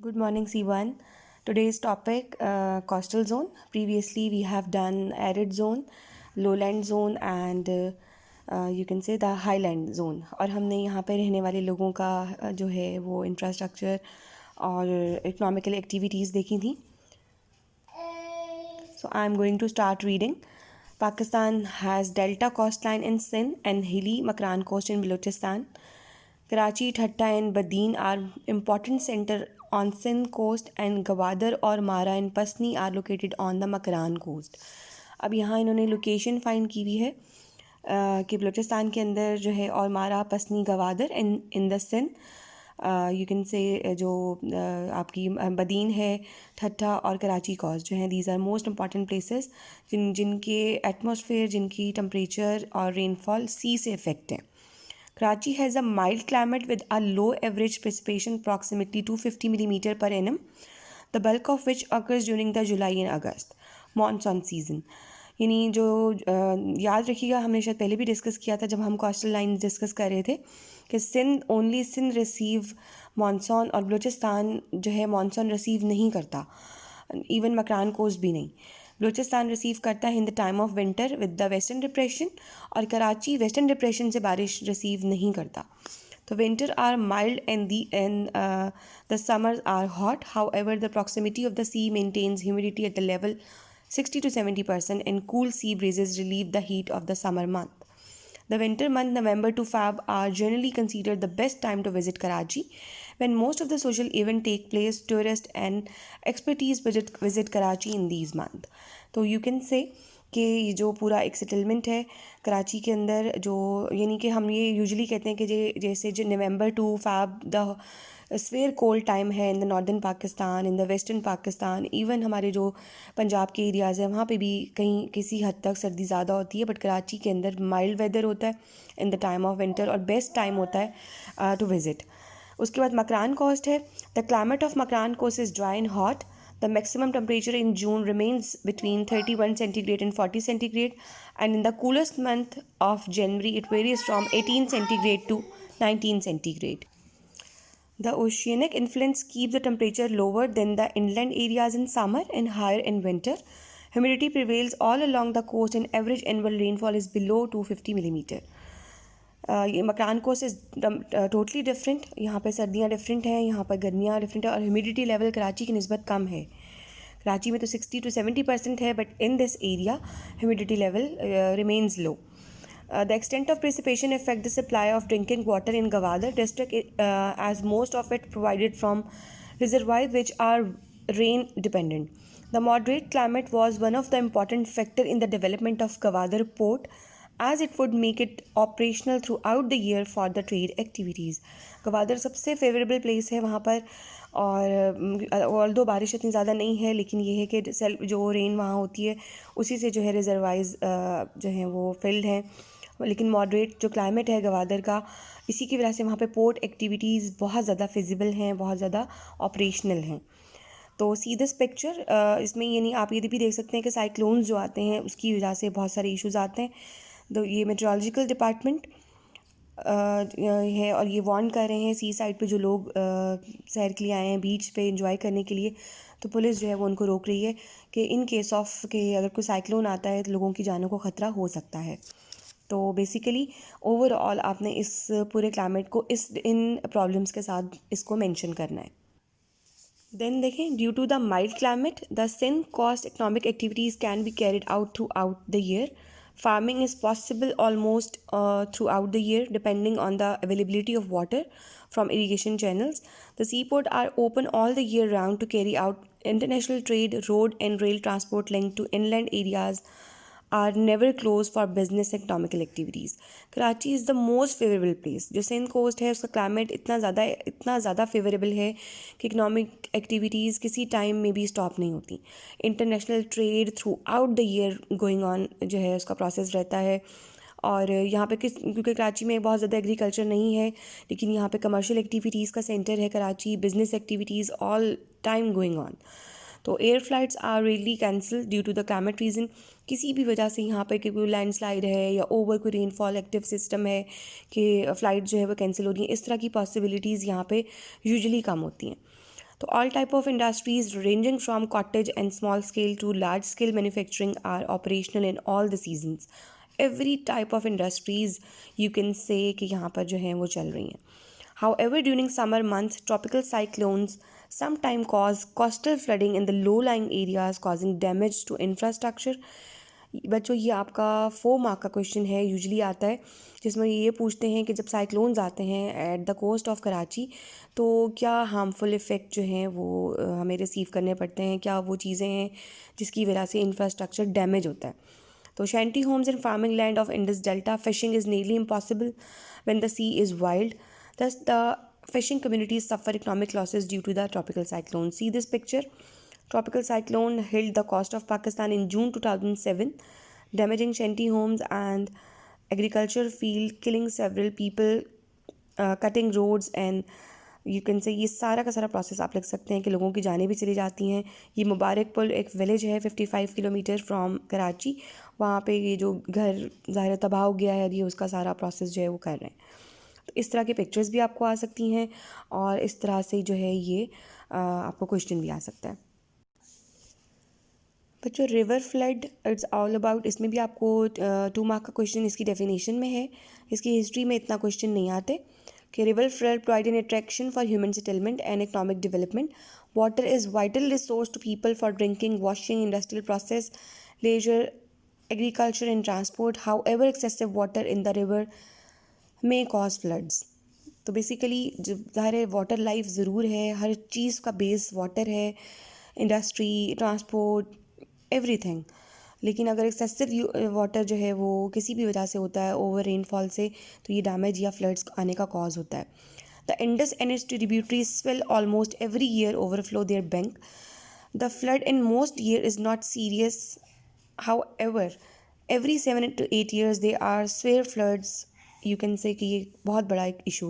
Good morning, C1. Today's topic coastal zone. Previously, we have done arid zone, lowland zone, and you can say the highland zone. और हमने यहाँ पे रहने वाले लोगों का जो है वो इंफ्रास्ट्रक्चर और इकोनॉमिकल एक्टिविटीज़ देखी थी. So I'm going to start reading. Pakistan has delta coastline in Sindh and hilly Makran coast in Balochistan. Karachi, Thatta and Badin are important center on Sindh coast and Gawadar और मारा and Pasni are located on the Makran coast. अब यहाँ इन्होंने location find की हुई है कि बलूचिस्तान के अंदर जो है और मारा Pasni Gwadar in the Sindh you can say जो आपकी बदीन है ठट्ठा और कराची कोस्ट जो हैं these are most important places जिनके एटमॉस्फेयर जिनकी टेम्परेचर और रेनफॉल सी से इफेक्ट है. Karachi has a mild climate with a low average precipitation approximately 250 millimeter per annum, the bulk of which occurs during the July and August monsoon season. यानी जो याद रखिएगा हमने शायद पहले भी डिस्कस किया था जब हम कोस्टल लाइन डिस्कस कर रहे थे कि सिंध रिसीव मानसून और बलूचिस्तान जो है मानसून रिसीव नहीं करता, इवन मकरान कोस्ट भी नहीं. बलूचिस्तान रिसीव करता है in the time of winter with the western depression और कराची वेस्टर्न डिप्रेशन से बारिश रिसीव नहीं करता. तो winter are mild and the summers are hot. However the proximity of the sea maintains humidity at the level 60 to 70% and cool sea breezes relieve the heat of the summer month. The winter month November to Feb are generally considered the best time to visit Karachi. When most of the social events take place, tourists and expertise visit Karachi in these months. तो you can say कि ये जो पूरा एक settlement है कराची के अंदर जो यानी कि हम ये यूजुअली कहते हैं कि जैसे जो November to Feb the severe cold time है in the northern Pakistan, in the western Pakistan, even हमारे जो पंजाब के एरियाज़ हैं वहाँ पे भी कहीं किसी हद तक सर्दी ज़्यादा होती है, बट कराची के अंदर माइल्ड वेदर होता है in the time of winter और बेस्ट टाइम होता है टू विज़िट. उसके बाद मकरान कोस्ट है. The climate of Makran coast is dry and hot. The maximum temperature in June remains between 31 centigrade and 40 centigrade, and in the coolest month of January it varies from 18 centigrade to 19 centigrade. The oceanic influence keeps the temperature lower than the inland areas in summer and higher in winter. Humidity prevails all along the coast and average annual rainfall is below 250 millimeter. ये Makran coast is totally different. यहाँ पे सर्दियाँ different हैं, यहाँ पर गर्मियाँ different है और ह्यूमिडिटी लेवल कराची की निस्बत कम है. कराची में तो 60 to 70% है, but in this area humidity level remains low. The extent of precipitation affect the supply of drinking water in Gawadar district as most of it provided from reservoirs which are rain dependent. The moderate climate was one of the important factor in the development of Gawadar port as it would make it operational throughout the year for the trade activities. Gwadar सबसे favourable place है वहाँ पर और दो बारिश इतनी ज़्यादा नहीं है, लेकिन ये है कि जो रेन वहाँ होती है उसी से जो है रिजर्वाइज जो हैं वो फिल्ड हैं, लेकिन मॉडरेट जो क्लाइमेट है गवादर का इसी की वजह से वहाँ पे पोर्ट एक्टिविटीज़ बहुत ज़्यादा फिजिबल हैं, बहुत ज़्यादा ऑपरेशनल हैं. तो सी दिस पिक्चर इसमें यानी आप ये भी देख सकते हैं कि साइक्लोन्स जो आते हैं उसकी वजह से बहुत सारे इश्यूज़ आते हैं. तो ये मेट्रोलॉजिकल डिपार्टमेंट है और ये वार्न कर रहे हैं सी साइड पे जो लोग सैर के लिए आए हैं बीच पे एंजॉय करने के लिए, तो पुलिस जो है वो उनको रोक रही है कि इन केस ऑफ कि अगर कोई साइक्लोन आता है तो लोगों की जानों को ख़तरा हो सकता है. तो बेसिकली ओवरऑल आपने इस पूरे क्लाइमेट को इन प्रॉब्लम्स के साथ इसको मेंशन करना है. देन देखें, due to the mild climate the Sindh coast economic activities can be carried out throughout the year. Farming is possible almost throughout the year depending on the availability of water from irrigation channels. The seaports are open all the year round to carry out international trade. Road and rail transport linked to inland areas are never closed for business and economical activities. Karachi is the most favorable place. जो Sindh coast है उसका climate इतना ज़्यादा favourable है कि economic activities किसी time में भी स्टॉप नहीं होती. International trade through out the year going on जो है उसका प्रोसेस रहता है. और यहाँ पे क्योंकि कराची में बहुत ज़्यादा एग्रीकल्चर नहीं है, लेकिन यहाँ पे कमर्शियल एक्टिविटीज़ का सेंटर है Karachi, business activities all time going on. तो air flights are rarely cancel due to the climate reason. किसी भी वजह से यहाँ पे कि कोई लैंडस्लाइड है या ओवर कोई रेनफॉल एक्टिव सिस्टम है कि फ़्लाइट जो है वो कैंसिल हो रही है, इस तरह की पॉसिबिलिटीज़ यहाँ पे यूजुअली कम होती हैं. तो all type of industries ranging from cottage and small scale to large scale manufacturing are operational in all the seasons. Every type of industries you can say कि यहाँ पर जो है वो चल रही हैं. However, during summer months, tropical cyclones sometimes cause coastal flooding in the low-lying areas, causing damage to infrastructure. बच्चों ये आपका 4 मार्क का क्वेश्चन है, यूजली आता है जिसमें ये पूछते हैं कि जब साइक्लोन्स आते हैं at the coast of Karachi तो क्या हार्मफुल इफ़ेक्ट जो हैं वो हमें रिसीव करने पड़ते हैं, क्या वो चीज़ें हैं जिसकी वजह से इंफ्रास्ट्रक्चर डैमेज होता है. तो shanty homes and farming land of Indus Delta, fishing is nearly impossible when the sea is wild. Thus, the fishing communities suffer economic losses due to the tropical cyclone. See this picture. Tropical cyclone hit the coast of Pakistan in June 2007, damaging shanty homes and agriculture field, killing several people, cutting roads and you can से ये सारा का सारा process आप लिख सकते हैं कि लोगों की जानें भी चली जाती हैं. ये मुबारकपुर एक विलेज है 55 किलोमीटर फ्रॉम कराची. वहाँ पे ये जो घर ज़ाहिर तबाह हो गया है, ये उसका सारा प्रोसेस जो है वो कर रहे हैं. तो इस तरह की पिक्चर्स भी आपको आ सकती हैं और इस तरह से जो है ये आपको क्वेश्चन भी आ सकता है. बच्चों river flood it's all about, इसमें भी आपको 2 मार्क का क्वेश्चन इसकी डेफिनेशन में है. इसकी हिस्ट्री में इतना क्वेश्चन नहीं आते. कि river flood provide an attraction for human settlement and economic development. Water is vital resource to people for drinking, washing, industrial process, leisure, agriculture and transport. However, excessive water in the river may cause floods. तो basically ज़ाहिर है water life ज़रूर है, हर चीज़ का base water है, industry, transport, everything. लेकिन अगर excessive water जो है वो किसी भी वजह से होता है, ओवर रेनफॉल से, तो ये डैमेज या फ्लड्स आने का कॉज होता है. The Indus and its tributaries swell almost every year, overflow their bank. The flood in most year is not serious. However every 7 to 8 years they are severe floods. You can say कि ये बहुत बड़ा एक issue